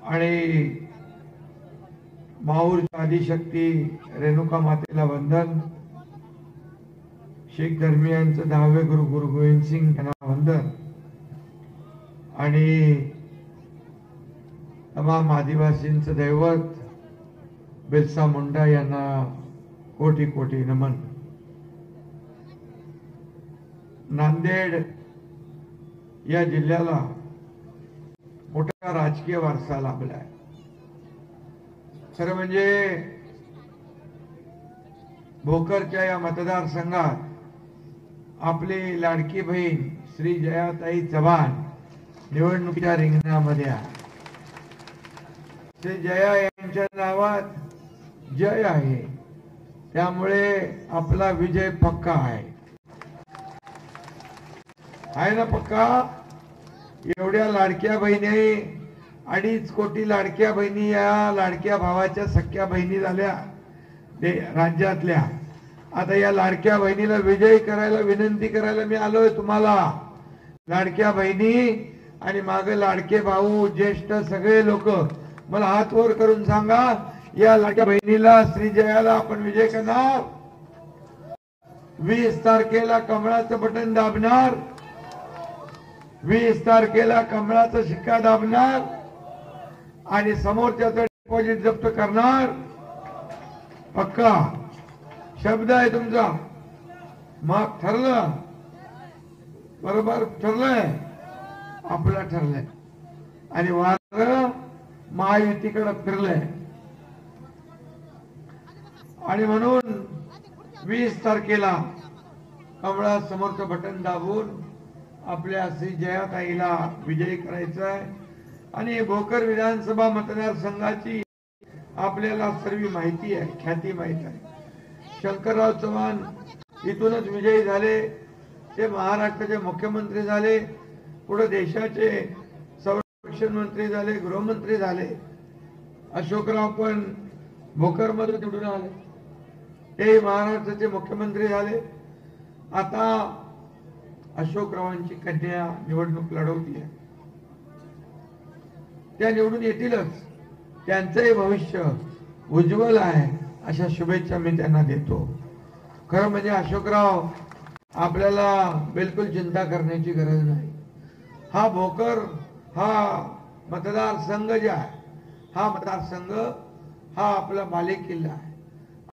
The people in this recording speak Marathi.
आणि माऊर आदिशक्ती रेणुका मातेला वंदन, शीख धर्मीयांचं 10वे गुरु गुरु गोविंद सिंग यांना वंदन आणि तमाम आदिवासींचं दैवत बिरसा मुंडा यांना कोटी कोटी नमन। नांदेड या जिल्ह्याला मोठा राजकीय वारसा लाभलाय। खरं म्हणजे भोकरच्या या मतदारसंघात आपली लाडकी बहीण श्री जयाताई चव्हाण निवडणुकीच्या रिंगणामध्ये आहे। श्री जया यांच्या नावात जय आहे, त्यामुळे आपला विजय पक्का आहे ना पक्का। एवढ्या लाडक्या बहिणी, 2.5 कोटी लाडक्या बहिणी या लाडक्या भावाच्या सख्या बहिणी झाल्या राज्यातल्या। आता या लाडक्या बहिणीला विजयी करायला विनंती करायला मी आलोय तुम्हाला। लाडक्या बहिणी आणि मागे लाडके भाऊ, ज्येष्ठ सगळे लोक मला हात वर करून सांगा, या लाडक्या बहिणीला श्री जयाला आपण विजय करणार। 20 तारखेला कमळाचं बटन दाबणार, 20 तारखेला कमळाचा शिक्का दाबणार आणि समोरच्याचं डिपॉझिट जप्त करणार। पक्का शब्द आहे तुमचा। मग ठरलं, बरोबर ठरलंय, आपलं ठरलंय आणि वारं महायुतीकडे फिरलंय आणि म्हणून 20 तारखेला कमळा समोरचं बटन दाबून आपल्या श्री जयाताईला विजयी करायचं आहे। आणि भोकर विधानसभा मतदारसंघाची आपल्याला सर्व माहिती आहे, ख्याती माहिती आहे। शंकरराव चव्हाण इथूनच विजयी झाले, ते महाराष्ट्राचे मुख्यमंत्री झाले, पुढे देशाचे संरक्षण मंत्री झाले, गृहमंत्री झाले। अशोकराव पण भोकरमधून निवडून आले, ते महाराष्ट्राचे मुख्यमंत्री झाले। आता अशोकरावांची कन्या निवडणूक लढवती आहे, त्या निवडून येतीलच, त्यांचंही भविष्य उज्ज्वल आहे अशा शुभेच्छा मी त्यांना देतो। खरं म्हणजे अशोकराव, आपल्याला बिलकुल चिंता करण्याची गरज नाही। हा भोकर हा मतदारसंघ जे आहे, हा मतदारसंघ हा आपला बालेकिल्ला आहे।